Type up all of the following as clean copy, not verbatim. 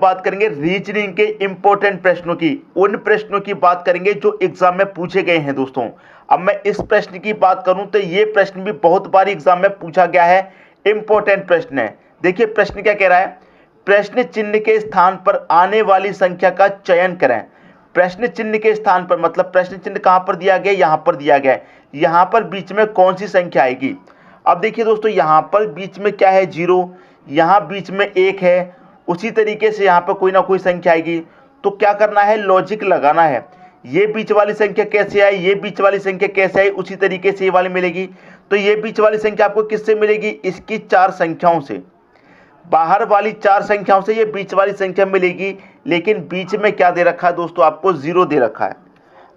बात करेंगे रीजनिंग के इंपॉर्टेंट प्रश्नों की, उन प्रश्नों की बात करेंगे जो एग्जाम में पूछे गए हैं दोस्तों। अब मैं इस प्रश्न की बात करूं तो ये प्रश्न भी बहुत बार एग्जाम में पूछा गया है, इंपॉर्टेंट प्रश्न है। देखिए प्रश्न क्या कह रहा है, प्रश्न चिन्ह के स्थान पर आने वाली संख्या का चयन करें। प्रश्न चिन्ह के स्थान पर मतलब प्रश्न चिन्ह कहां पर दिया गया, यहां पर दिया गया है, यहां पर बीच में कौन सी संख्या आएगी। अब देखिए दोस्तों यहां पर बीच में क्या है, 0, यहां बीच में 1 है, उसी तरीके से यहाँ पर कोई ना कोई संख्या आएगी। तो क्या करना है, लॉजिक लगाना है, ये बीच वाली संख्या कैसे आई, ये बीच वाली संख्या कैसे आई, उसी तरीके से ये वाली मिलेगी। तो ये बीच वाली संख्या आपको किससे मिलेगी, इसकी 4 संख्याओं से, बाहर वाली 4 संख्याओं से ये बीच वाली संख्या मिलेगी। लेकिन बीच में क्या दे रखा है दोस्तों, आपको 0 दे रखा है।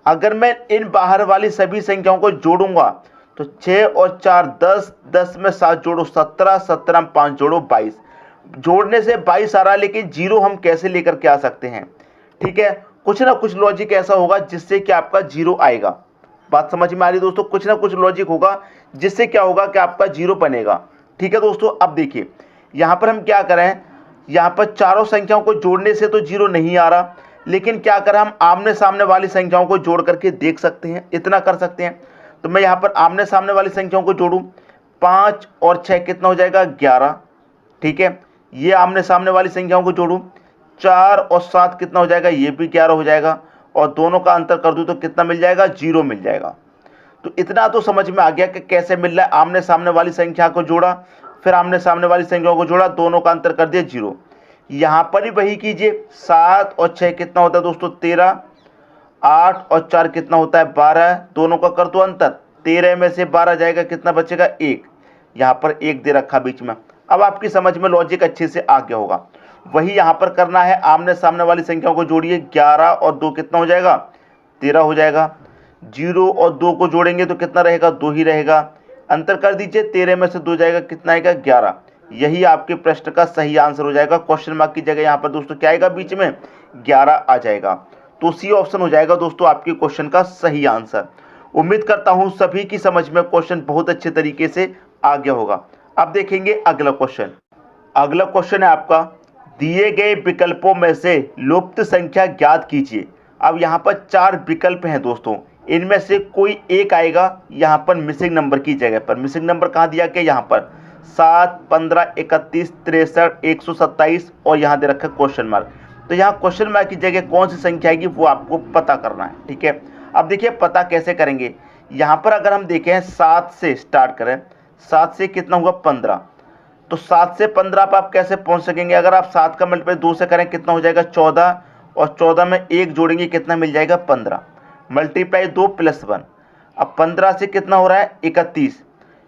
अगर मैं इन बाहर वाली सभी संख्याओं को जोड़ूंगा तो 6 और 4 10, 10 में 7 जोड़ो 17, 17 में 5 जोड़ो 22, जोड़ने से 22 आ रहा है, लेकिन 0 हम कैसे लेकर के आ सकते हैं। ठीक है, कुछ ना कुछ लॉजिक ऐसा होगा जिससे कि आपका 0 आएगा। बात समझ में आ रही दोस्तों, कुछ ना कुछ लॉजिक होगा जिससे क्या होगा कि आपका 0 बनेगा। ठीक है दोस्तों, अब देखिए यहाँ पर हम क्या करें, यहाँ पर चारों संख्याओं को जोड़ने से तो 0 नहीं आ रहा, लेकिन क्या करें, हम आमने सामने वाली संख्याओं को जोड़ करके देख सकते हैं, इतना कर सकते हैं। तो मैं यहाँ पर आमने सामने वाली संख्याओं को जोड़ूं, 5 और 6 कितना हो जाएगा, 11। ठीक है, ये आमने सामने वाली संख्याओं को जोड़ूं, 4 और 7 कितना हो जाएगा, ये भी 11 हो जाएगा, और दोनों का अंतर कर दूं तो कितना मिल जाएगा, 0 मिल जाएगा। तो इतना तो समझ में आ गया कि कैसे मिल रहा है, आमने सामने वाली संख्या को जोड़ा, फिर आमने सामने वाली संख्याओं को जोड़ा, दोनों का अंतर कर दिया 0। यहाँ पर ही वही कीजिए, 7 और 6 कितना होता है दोस्तों, 13, 8 और 4 कितना होता है, 12, दोनों का कर दो अंतर, 13 में से 12 जाएगा, कितना बचेगा, 1। यहाँ पर 1 दे रखा बीच में। अब आपकी समझ में लॉजिक अच्छे से आ गया होगा। वही यहाँ पर करना है, आमने सामने वाली संख्याओं को जोड़िए, 11 और 2 कितना हो जाएगा, 13 हो जाएगा। 0 और 2 को जोड़ेंगे तो कितना रहेगा, 2 ही रहेगा, अंतर कर दीजिए, 13 में से 2 जाएगा, कितना आएगा, 11। यही आपके प्रश्न का सही आंसर हो जाएगा। क्वेश्चन मार्क की जगह यहाँ पर दोस्तों क्या आएगा, बीच में 11 आ जाएगा। तो सी ऑप्शन हो जाएगा दोस्तों आपके क्वेश्चन का सही आंसर। उम्मीद करता हूँ सभी की समझ में क्वेश्चन बहुत अच्छे तरीके से आ गया होगा। अब देखेंगे अगला क्वेश्चन। अगला क्वेश्चन है आपका, दिए गए विकल्पों में से लुप्त संख्या ज्ञात कीजिए। अब यहाँ पर 4 विकल्प हैं दोस्तों, इनमें से कोई एक आएगा यहाँ पर मिसिंग नंबर की जगह पर। मिसिंग नंबर कहाँ दिया गया, यहाँ पर 7, 15, 31, 63, 127 और यहाँ दे रखा है क्वेश्चन मार्क। तो यहाँ क्वेश्चन मार्क की जगह कौन सी संख्या आएगी वो आपको पता करना है। ठीक है, अब देखिए पता कैसे करेंगे। यहाँ पर अगर हम देखें 7 से स्टार्ट करें, 7 से कितना हुआ, 15। तो 7 से 15 पर आप कैसे पहुँच सकेंगे, अगर आप 7 का मल्टीप्लाई 2 से करें कितना हो जाएगा, 14, और 14 में 1 जोड़ेंगे कितना मिल जाएगा, 15, मल्टीप्लाई 2 + 1। अब 15 से कितना हो रहा है, 31,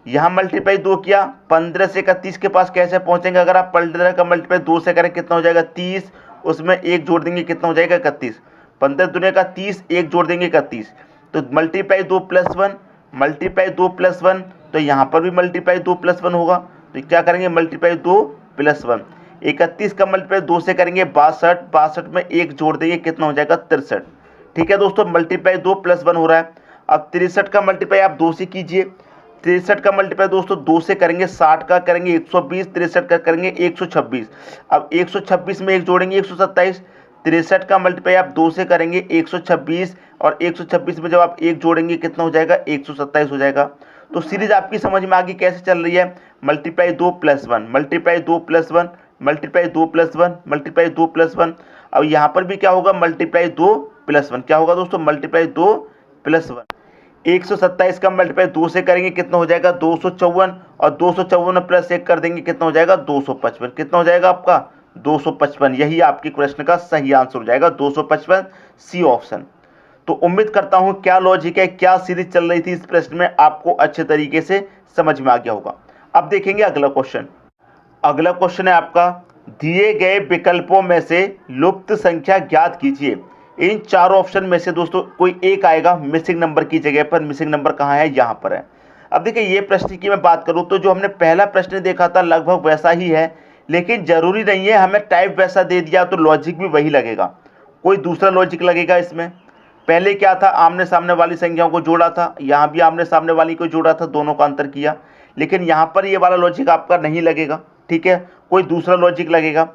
यहाँ मल्टीप्लाई 2 किया, 15 से 31 के पास कैसे पहुंचेंगे, अगर आप 15 का मल्टीप्लाई 2 से करें कितना हो जाएगा, 30, उसमें 1 जोड़ देंगे कितना हो जाएगा, 31, 15 दुनिया का 30, 1 जोड़ देंगे 31। तो मल्टीप्लाई 2 + 1, मल्टीप्लाई 2 + 1, तो यहाँ पर भी मल्टीप्लाई 2 + 1 होगा। तो क्या करेंगे, मल्टीप्लाई 2 + 1, 31 का मल्टीप्लाई 2 से करेंगे 62, 62 में 1 जोड़ देंगे कितना हो जाएगा, 63। ठीक है दोस्तों, मल्टीप्लाई 2 + 1 हो रहा है। अब 63 का मल्टीप्लाई आप 2 से कीजिए, 63 का मल्टीप्लाई दोस्तों 2 से करेंगे, 60 का करेंगे 120, 63 का करेंगे 126। अब 126 में 1 जोड़ेंगे 127, 63 का मल्टीप्लाई आप 2 से करेंगे 126, और 126 में जब आप 1 जोड़ेंगे कितना हो जाएगा, 127 हो जाएगा। तो सीरीज आपकी समझ में आ गई कैसे चल रही है, मल्टीप्लाई 2 + 1, मल्टीप्लाई 2 + 1, मल्टीप्लाई 2 + 1, मल्टीप्लाई 2 + 1। अब यहाँ पर भी क्या होगा, मल्टीप्लाई 2 + 1, क्या होगा दोस्तों, मल्टीप्लाई 2 + 1। 127 का मल्टीप्लाई 2 से करेंगे कितना हो जाएगा, 254, और 254 में +1 कर देंगे कितना हो जाएगा, 255। कितना हो जाएगा आपका, 255। यही आपके प्रश्न का सही आंसर हो जाएगा, 255, सी ऑप्शन। तो उम्मीद करता हूं क्या लॉजिक है, क्या सीरीज चल रही थी इस प्रश्न में, आपको अच्छे तरीके से समझ में आ गया होगा। अब देखेंगे अगला क्वेश्चन। अगला क्वेश्चन है आपका, दिए गए विकल्पों में से लुप्त संख्या ज्ञात कीजिए। इन 4 ऑप्शन में से दोस्तों कोई एक आएगा मिसिंग नंबर की जगह पर। मिसिंग नंबर कहाँ है, यहाँ पर है। अब देखिए ये प्रश्न की मैं बात करूँ तो जो हमने पहला प्रश्न देखा था लगभग वैसा ही है, लेकिन जरूरी नहीं है हमें टाइप वैसा दे दिया तो लॉजिक भी वही लगेगा, कोई दूसरा लॉजिक लगेगा इसमें। पहले क्या था, आमने सामने वाली संख्याओं को जोड़ा था, यहाँ भी आमने सामने वाली को जोड़ा था, दोनों का अंतर किया, लेकिन यहाँ पर ये वाला लॉजिक आपका नहीं लगेगा। ठीक है, कोई दूसरा लॉजिक लगेगा।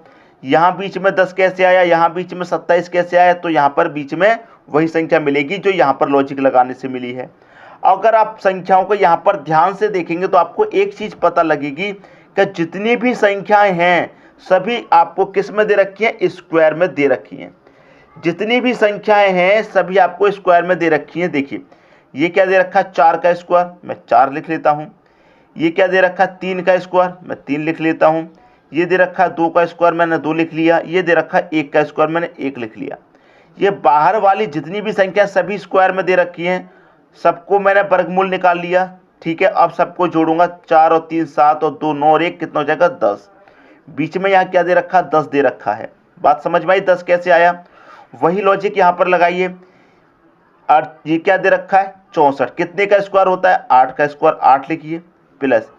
यहाँ बीच में 10 कैसे आया, यहाँ बीच में 27 कैसे आया, तो यहाँ पर बीच में वही संख्या मिलेगी जो यहाँ पर लॉजिक लगाने से मिली है। अगर आप संख्याओं को यहाँ पर ध्यान से देखेंगे तो आपको एक चीज पता लगेगी कि जितनी भी संख्याएं हैं सभी आपको किस में दे रखी हैं, स्क्वायर में दे रखी हैं। जितनी भी संख्याएं हैं सभी आपको स्क्वायर में दे रखी हैं। देखिए ये क्या दे रखा है, 4 का स्क्वायर, मैं 4 लिख लेता हूं। ये क्या दे रखा है, 3 का स्क्वायर, मैं 3 लिख लेता हूं। ये दे रखा है 2 का स्क्वायर, मैंने 2 लिख लिया। ये दे रखा है 1 का स्क्वायर, मैंने 1 लिख लिया। ये बाहर वाली जितनी भी संख्या सभी स्क्वायर में दे रखी हैं, सबको मैंने वर्गमूल निकाल लिया। ठीक है, अब सबको जोड़ूंगा, 4 और 3 7 और 2 9 और 1 कितना हो जाएगा, 10। बीच में यहाँ क्या दे रखा है, 10 दे रखा है। बात समझ में आई, 10 कैसे आया, वही लॉजिक यहाँ पर लगाइए। और ये क्या दे रखा है, 64। कितने का स्क्वायर होता है, 8 का स्क्वायर, 8 लिखिए, प्लस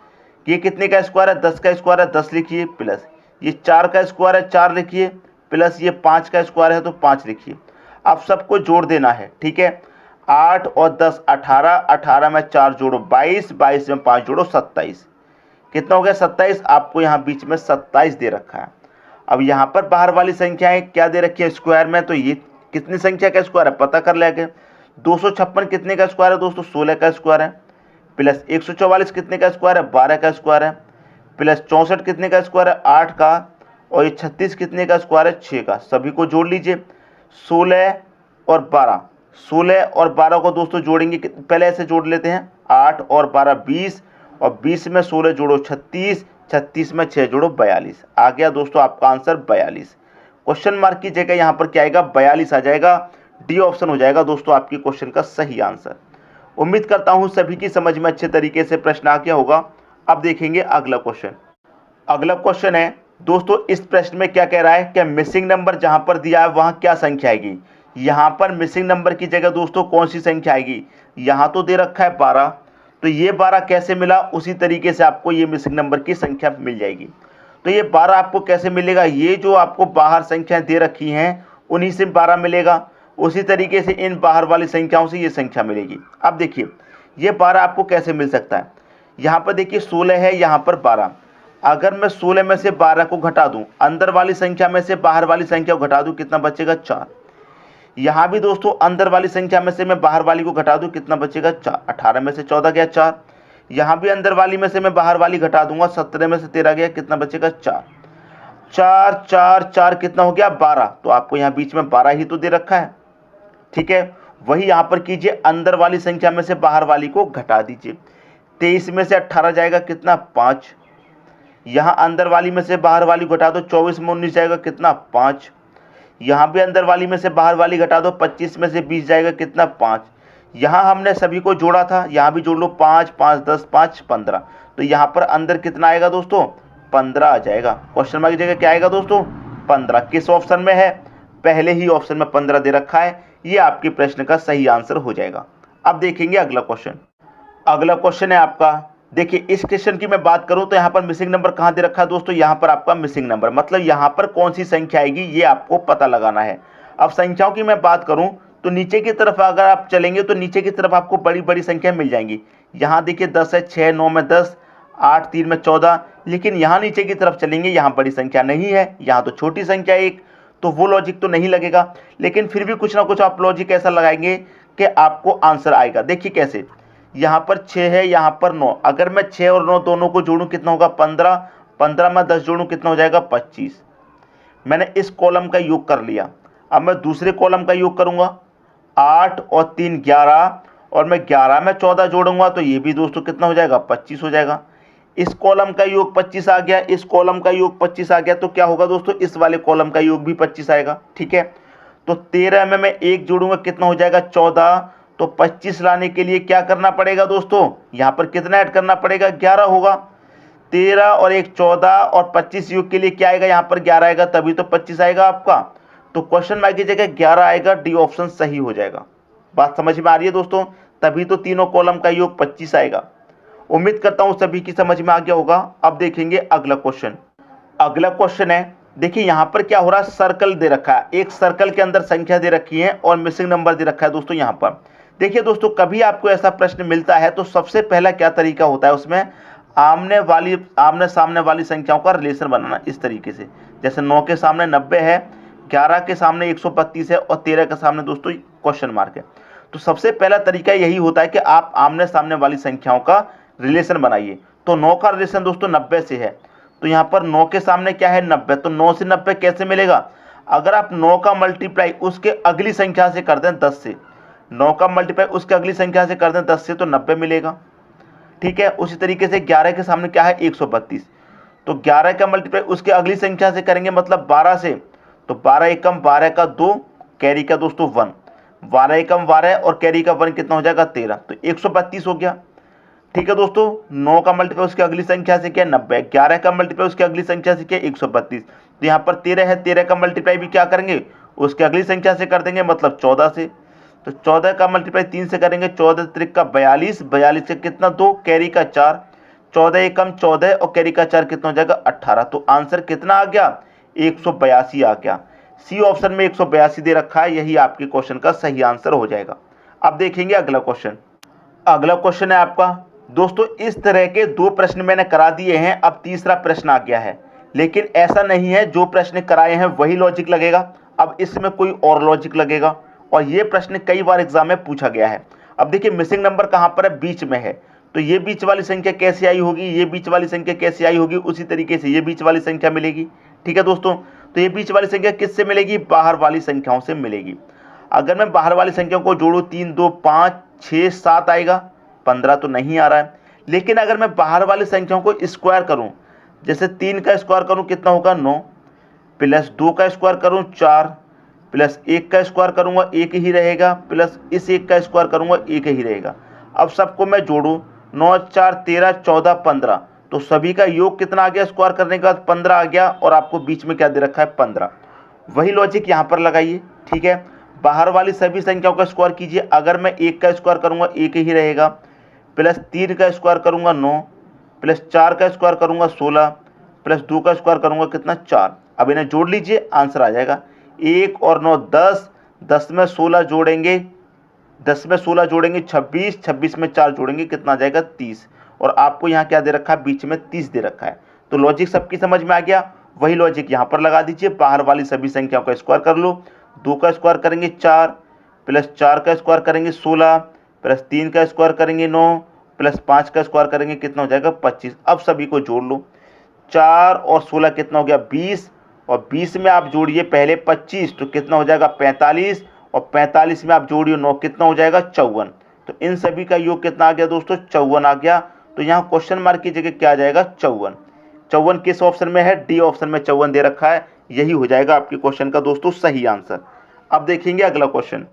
ये कितने का स्क्वायर है, 10 का स्क्वायर है, 10 लिखिए, प्लस ये 4 का स्क्वायर है, 4 लिखिए, प्लस ये 5 का स्क्वायर है तो 5 लिखिए। अब सबको जोड़ देना है। ठीक है, 8 और 10 18, 18 में 4 जोड़ो 22, 22 में 5 जोड़ो 27। कितना हो गया, 27। आपको यहाँ बीच में 27 दे रखा है। अब यहाँ पर बाहर वाली संख्याएं क्या दे रखी है, स्क्वायर में, तो ये कितनी संख्या का स्क्वायर है पता कर लेंगे। 256 कितने का स्क्वायर है दोस्तों, 16 का स्क्वायर है, प्लस 144 कितने का स्क्वायर है, 12 का स्क्वायर है, प्लस 64 कितने का स्क्वायर है, 8 का, और ये 36 कितने का स्क्वायर है, 6 का। सभी को जोड़ लीजिए, 16 और 12, 16 और 12 को दोस्तों जोड़ेंगे, पहले ऐसे जोड़ लेते हैं, 8 और 12 20, और 20 में 16 जोड़ो 36, 36 में 6 जोड़ो 42। आ गया दोस्तों आपका आंसर 42। क्वेश्चन मार्क की जगह यहाँ पर क्या आएगा, 42 आ जाएगा। डी ऑप्शन हो जाएगा दोस्तों आपकी क्वेश्चन का सही आंसर। उम्मीद करता हूँ सभी की समझ में अच्छे तरीके से प्रश्न आ गया होगा। अब देखेंगे अगला क्वेश्चन। अगला क्वेश्चन है दोस्तों, इस प्रश्न में क्या कह रहा है कि मिसिंग नंबर जहां पर दिया है वहां क्या संख्या आएगी। यहां पर मिसिंग नंबर की जगह दोस्तों कौन सी संख्या आएगी, यहां तो दे रखा है 12, तो ये 12 कैसे मिला, उसी तरीके से आपको ये मिसिंग नंबर की संख्या मिल जाएगी। तो ये 12 आपको कैसे मिलेगा, ये जो आपको बाहर संख्या दे रखी हैं उन्हीं से 12 मिलेगा, उसी तरीके से इन बाहर वाली संख्याओं से ये संख्या मिलेगी। अब देखिए ये 12 आपको कैसे मिल सकता है, यहाँ पर देखिए 16 है, यहाँ पर 12। अगर मैं 16 में से 12 को घटा दूं, अंदर वाली संख्या में से बाहर वाली संख्या को घटा दूं, कितना बचेगा, 4। यहाँ भी दोस्तों अंदर वाली संख्या में से मैं बाहर वाली को घटा दूं, कितना बचेगा, 4। 18 में से 14 गया, 4। यहाँ भी अंदर वाली में से मैं बाहर वाली घटा दूंगा, 17 में से 13 गया, कितना बचेगा, 4। 4 4 4 कितना हो गया, 12। तो आपको यहाँ बीच में 12 ही तो दे रखा है। ठीक है, वही यहाँ पर कीजिए, अंदर वाली संख्या में से बाहर वाली को घटा दीजिए। 23 में से 18 जाएगा, कितना, 5। यहाँ अंदर वाली में से बाहर वाली घटा दो, 24 में 19 जाएगा, कितना, 5। यहाँ भी अंदर वाली में से बाहर वाली घटा दो, 25 में से 20 जाएगा, कितना, 5। यहाँ हमने सभी को जोड़ा था, यहाँ भी जोड़ लो, 5 5 10 5 15। तो यहाँ पर अंदर कितना आएगा दोस्तों, 15 आ जाएगा। क्वेश्चन मार्क की जगह क्या आएगा दोस्तों, 15। किस ऑप्शन में है, पहले ही ऑप्शन में 15 दे रखा है, ये आपके प्रश्न का सही आंसर हो जाएगा। अब देखेंगे अगला क्वेश्चन। अगला क्वेश्चन है आपका, देखिए इस क्वेश्चन की मैं बात करूं तो यहाँ पर मिसिंग नंबर कहाँ दे रखा है दोस्तों, यहाँ पर आपका मिसिंग नंबर मतलब यहाँ पर कौन सी संख्या आएगी ये आपको पता लगाना है। अब संख्याओं की मैं बात करूं तो नीचे की तरफ अगर आप चलेंगे तो नीचे की तरफ आपको बड़ी बड़ी संख्या मिल जाएंगी। यहाँ देखिए 10 है, 6 9 में 10, 8 3 में 14। लेकिन यहाँ नीचे की तरफ चलेंगे, यहाँ बड़ी संख्या नहीं है, यहाँ तो छोटी संख्या एक, तो वो लॉजिक तो नहीं लगेगा। लेकिन फिर भी कुछ ना कुछ आप लॉजिक ऐसा लगाएंगे कि आपको आंसर आएगा। देखिए कैसे, यहाँ पर 6 है, यहाँ पर 9। अगर मैं 6 और 9 दोनों को जोड़ूं कितना होगा, 15। 15 में 10 जोड़ूं कितना हो जाएगा, 25। मैंने इस कॉलम का योग कर लिया। अब मैं दूसरे कॉलम का योग करूंगा, 8 और 3 11, और मैं 11 में 14 जोड़ूंगा तो ये भी दोस्तों कितना हो जाएगा, 25 हो जाएगा। इस कॉलम का योग 25 आ गया, इस कॉलम का योग 25 आ गया, तो क्या होगा दोस्तों, इस वाले कॉलम का योग भी 25 आएगा। ठीक है, तो 13 में मैं 1 जोड़ूंगा कितना हो जाएगा, 14। तो 25 लाने के लिए क्या करना पड़ेगा दोस्तों, यहाँ पर कितना ऐड करना पड़ेगा, 11 होगा। 13 और 1 14, और 25 योग के लिए क्या आएगा, यहाँ पर 11 आएगा, तभी तो 25 आएगा आपका। तो क्वेश्चन मार्क की जगह 11 आएगा, डी ऑप्शन सही हो जाएगा। बात समझ में आ रही है दोस्तों, तभी तो तीनों कॉलम का योग 25 आएगा। उम्मीद करता हूँ सभी की समझ में आ गया होगा। अब देखेंगे अगला क्वेश्चन। अगला क्वेश्चन है, देखिए यहाँ पर क्या हो रहा है, सर्कल दे रखा है, एक सर्कल के अंदर संख्या दे रखी है और मिसिंग नंबर दे रखा है दोस्तों। यहाँ पर देखिए दोस्तों, कभी आपको ऐसा प्रश्न मिलता है तो सबसे पहला क्या तरीका होता है, उसमें आमने सामने वाली संख्याओं का रिलेशन बनाना। इस तरीके से जैसे 9 के सामने 90 है, 11 के सामने 132 है और 13 के सामने दोस्तों क्वेश्चन मार्क है। तो सबसे पहला तरीका यही होता है कि आप आमने सामने वाली संख्याओं का रिलेशन बनाइए। तो 9 का रिलेशन दोस्तों 90 से है, तो यहाँ पर 9 के सामने क्या है 90, तो 9 से 90 कैसे मिलेगा? अगर आप 9 का मल्टीप्लाई उसके अगली संख्या से कर दें 10 से, 9 का मल्टीप्लाई उसके अगली संख्या से कर दें 10 से, तो 90 मिलेगा। ठीक है, उसी तरीके से 11 के सामने क्या है 132, तो 11 का मल्टीप्लाई उसके अगली संख्या से करेंगे मतलब 12 से, तो 12 एकम 12 का 2, कैरी का दोस्तों 1, 12 एकम 12 और कैरी का 1 कितना हो जाएगा 13, तो 132 हो गया। ठीक है दोस्तों, 9 का मल्टीप्लाई उसकी अगली संख्या से क्या 90, 11 का मल्टीप्लाई उसकी अगली संख्या से क्या 132, तो यहाँ पर 13 है, 13 का मल्टीप्लाई भी क्या करेंगे उसकी अगली संख्या से कर देंगे मतलब 14 से, तो 14 का मल्टीप्लाई 3 से करेंगे, 14 त्रिक का 42, 42 से कितना 2, कैरी का 4, 14 एकम 14 और कैरी का 4 कितना हो जाएगा 18, तो आंसर कितना आ गया 182 आ गया। सी ऑप्शन में 182 दे रखा है, यही आपके क्वेश्चन का सही आंसर हो जाएगा। अब देखेंगे अगला क्वेश्चन। अगला क्वेश्चन है आपका दोस्तों, इस तरह के 2 प्रश्न मैंने करा दिए हैं, अब तीसरा प्रश्न आ गया है, लेकिन ऐसा नहीं है जो प्रश्न कराए हैं वही लॉजिक लगेगा, अब इसमें कोई और लॉजिक लगेगा, और ये प्रश्न कई बार एग्जाम में पूछा गया है। अब देखिए मिसिंग नंबर कहाँ पर है, बीच में है, तो ये बीच वाली संख्या कैसे आई होगी, ये बीच वाली संख्या कैसे आई होगी, उसी तरीके से ये बीच वाली संख्या मिलेगी। ठीक है दोस्तों, तो ये बीच वाली संख्या किससे मिलेगी, बाहर वाली संख्याओं से मिलेगी। अगर मैं बाहर वाली संख्याओं को जोड़ूँ 3 2 5 6 7 आएगा, 15 तो नहीं आ रहा है। लेकिन अगर मैं बाहर वाली संख्याओं को स्क्वायर करूं, जैसे 3 का स्क्वायर करूं कितना होगा 9, प्लस 2 का स्क्वायर करूं 4, प्लस 1 का स्क्वायर करूंगा 1 ही रहेगा, प्लस इस 1 का स्क्वायर करूंगा 1 ही रहेगा। अब सबको मैं जोड़ूं 9 4 13 14 15, तो सभी का योग कितना आ गया स्क्वायर करने के बाद 15 आ गया, और आपको बीच में क्या दे रखा है 15। वही लॉजिक यहाँ पर लगाइए। ठीक है, बाहर वाली सभी संख्याओं का स्क्वायर कीजिए, अगर मैं 1 का स्क्वायर करूंगा 1 ही रहेगा, प्लस 3 का स्क्वायर करूंगा 9, प्लस 4 का स्क्वायर करूंगा 16, प्लस 2 का स्क्वायर करूंगा कितना 4। अब इन्हें जोड़ लीजिए, आंसर आ जाएगा 1 और 9 10, 10 में 16 जोड़ेंगे, 10 में 16 जोड़ेंगे 26, 26 में 4 जोड़ेंगे कितना आ जाएगा 30, और आपको यहाँ क्या दे रखा है बीच में 30 दे रखा है। तो लॉजिक सबकी समझ में आ गया, वही लॉजिक यहाँ पर लगा दीजिए, बाहर वाली सभी संख्याओं का स्क्वायर कर लो, 2 का स्क्वायर करेंगे 4, प्लस 4 का स्क्वायर करेंगे 16, प्लस 3 का स्क्वायर करेंगे 9, प्लस 5 का स्क्वायर करेंगे कितना हो जाएगा 25। अब सभी को जोड़ लो, 4 और 16 कितना हो गया 20, और 20 में आप जोड़िए पहले 25 तो कितना हो जाएगा 45, और 45 में आप जोड़िए 9 कितना हो जाएगा 54। तो इन सभी का योग कितना आ गया दोस्तों 54 आ गया। तो यहाँ क्वेश्चन मार्क की जगह क्या आ जाएगा 54। 54 किस ऑप्शन में है, डी ऑप्शन में 54 दे रखा है, यही हो जाएगा आपके क्वेश्चन का दोस्तों सही आंसर। अब देखेंगे अगला क्वेश्चन।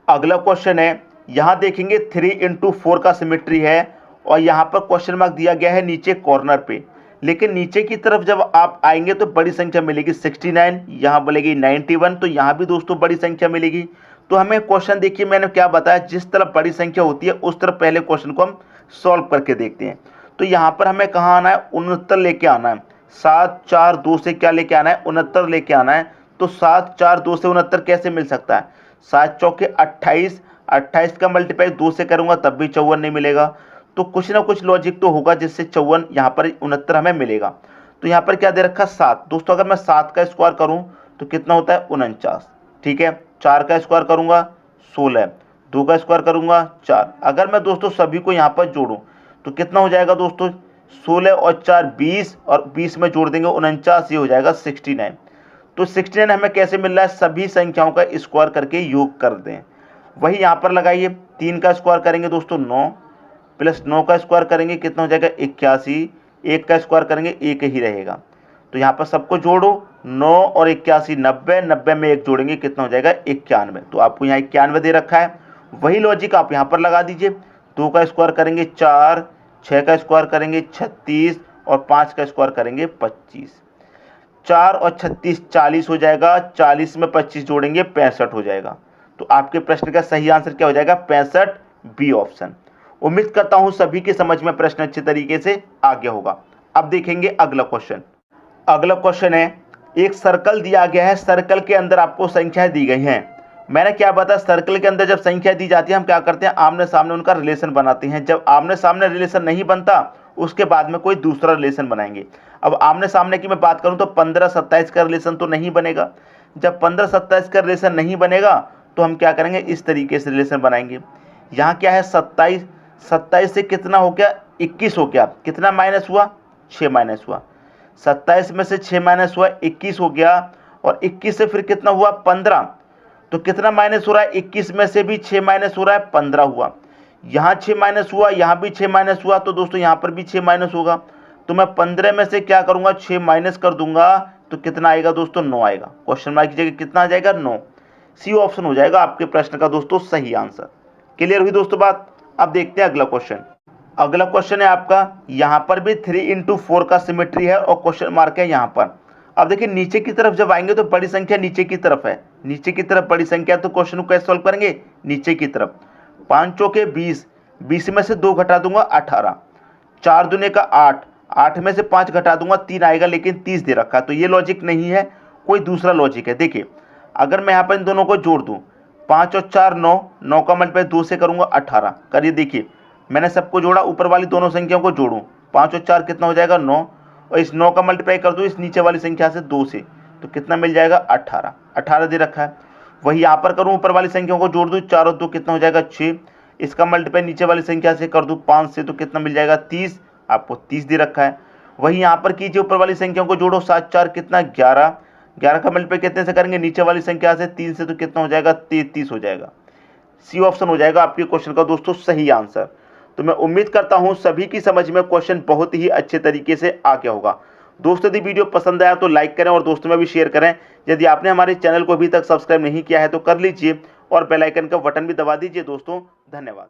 अगला क्वेश्चन है, यहाँ देखेंगे 3 × 4 का सिमेट्री है, और यहाँ पर क्वेश्चन मार्क दिया गया है नीचे कॉर्नर पे, लेकिन नीचे की तरफ जब आप आएंगे तो बड़ी संख्या मिलेगी 69, यहाँ मिलेगी 91, तो यहाँ भी दोस्तों बड़ी संख्या मिलेगी। तो हमें क्वेश्चन देखिए मैंने क्या बताया, जिस तरफ बड़ी संख्या होती है उस तरफ पहले क्वेश्चन को हम सॉल्व करके देखते हैं। तो यहाँ पर हमें कहाँ आना है 69 लेके आना है, 7 4 2 से क्या लेके आना है 69 लेके आना है। तो 7 4 2 से 69 कैसे मिल सकता है, 7 चौके 28, 28 का मल्टीप्लाई 2 से करूँगा तब भी 54 नहीं मिलेगा। तो कुछ ना कुछ लॉजिक तो होगा जिससे 54 यहाँ पर 69 हमें मिलेगा। तो यहाँ पर क्या दे रखा 7 दोस्तों, अगर मैं 7 का स्क्वायर करूँ तो कितना होता है 49। ठीक है, 4 का स्क्वायर करूँगा 16, 2 का स्क्वायर करूँगा 4। अगर मैं दोस्तों सभी को यहाँ पर जोड़ूँ तो कितना हो जाएगा दोस्तों 16 और 4 20, और 20 में जोड़ देंगे 49, ये हो जाएगा 69। तो 69 हमें कैसे मिल रहा है, सभी संख्याओं का स्क्वायर करके योग कर दें। वही यहाँ पर लगाइए, 3 का स्क्वायर करेंगे दोस्तों 9, प्लस 9 का स्क्वायर करेंगे कितना हो जाएगा 81, 1 का स्क्वायर करेंगे 1 ही रहेगा। तो यहाँ पर सबको जोड़ो, 9 और 81 90, 90 में 1 जोड़ेंगे कितना हो जाएगा 91। तो आपको यहाँ 91 दे रखा है, वही लॉजिक आप यहाँ पर लगा दीजिए। 2 का स्क्वायर करेंगे 4, 6 का स्क्वायर करेंगे 36, और 5 का स्क्वायर करेंगे 25। 4 और 36 40 हो जाएगा, 40 में 25 जोड़ेंगे 65 हो जाएगा। तो आपके प्रश्न का सही आंसर क्या हो जाएगा 65, बी ऑप्शन। उम्मीद करता हूं सभी के समझ में प्रश्न अच्छे तरीके से आ गया होगा। अब देखेंगे अगला क्वेश्चन। अगला क्वेश्चन है, एक सर्कल दिया गया है, सर्कल के अंदर आपको संख्याएं दी गई हैं, मैंने क्या बताया, सर्कल के अंदर जब संख्या दी जाती है हम क्या करते हैं, आमने सामने उनका रिलेशन बनाते हैं। जब आमने सामने रिलेशन नहीं बनता उसके बाद में कोई दूसरा रिलेशन बनाएंगे। अब आमने सामने की मैं बात करूं तो 15-27 का रिलेशन तो नहीं बनेगा। जब 15-27 का रिलेशन नहीं बनेगा तो हम क्या करेंगे, इस तरीके से रिलेशन बनाएंगे। यहाँ क्या है, 27 से कितना हो गया, 21 हो गया। कितना माइनस हुआ, 6 माइनस हुआ। 27 में से 6 माइनस हुआ, 21 हो गया। और 21 से फिर कितना हुआ, 15। तो कितना माइनस हो रहा है, 21 में से भी 6 माइनस हो रहा है, 15 हुआ। यहाँ 6 माइनस हुआ, यहाँ भी 6 माइनस हुआ, तो दोस्तों यहाँ पर भी 6 माइनस होगा। तो मैं 15 में से क्या करूंगा, 6 माइनस कर दूंगा, तो कितना आएगा दोस्तों, 9 आएगा। क्वेश्चन मार्क की जगह कितना आ जाएगा, 9। सी ऑप्शन हो जाएगा आपके प्रश्न का दोस्तों सही आंसर। क्लियर हुई दोस्तों बात। अब देखते हैं अगला क्वेश्चन। अगला क्वेश्चन है आपका, यहाँ पर भी 3 × 4 का सिमेट्री है और क्वेश्चन मार्क है यहाँ पर। अब देखिए नीचे की तरफ जब आएंगे तो बड़ी संख्या नीचे की तरफ है, नीचे की तरफ बड़ी संख्या, तो क्वेश्चन को कैसे सॉल्व करेंगे, नीचे की तरफ। 5 चौके 20, 20 में से 2 घटा दूंगा 18, 4 दूने का 8, 8 में से 5 घटा दूंगा 3 आएगा, लेकिन 30 दे रखा है। तो ये लॉजिक नहीं है, कोई दूसरा लॉजिक है। देखिए अगर मैं यहाँ पर इन दोनों को जोड़ दूँ, 5 और 4 9, 9 का मल्टीप्लाई 2 से करूंगा 18। करिए, देखिए मैंने सबको जोड़ा, ऊपर वाली दोनों संख्याओं को जोड़ूं, 5 और 4 कितना हो जाएगा, 9। और इस 9 का मल्टीप्लाई कर दूं इस नीचे वाली संख्या से 2 से, तो कितना मिल जाएगा, 18। 18 दे रखा है। वही यहाँ पर करूँ, ऊपर वाली संख्याओं को जोड़ दूँ, 4 और 2 कितना हो जाएगा, 6। इसका मल्टीप्लाई नीचे वाली संख्या से कर दूँ 5 से, तो कितना मिल जाएगा, 30। आपको 30 दे रखा है। वही यहाँ पर कीजिए, ऊपर वाली संख्याओं को जोड़ो, 7 4 कितना, 11। 11 का मल्टीप्लाई कितने से करेंगे, नीचे वाली संख्या से 3 से, तो कितना हो जाएगा, 33 हो जाएगा। सी ऑप्शन हो जाएगा आपके क्वेश्चन का दोस्तों सही आंसर। तो मैं उम्मीद करता हूं सभी की समझ में क्वेश्चन बहुत ही अच्छे तरीके से आ गया होगा। दोस्तों यदि वीडियो पसंद आया तो लाइक करें और दोस्तों में भी शेयर करें। यदि आपने हमारे चैनल को अभी तक सब्सक्राइब नहीं किया है तो कर लीजिए और बेल आइकन का बटन भी दबा दीजिए दोस्तों। धन्यवाद।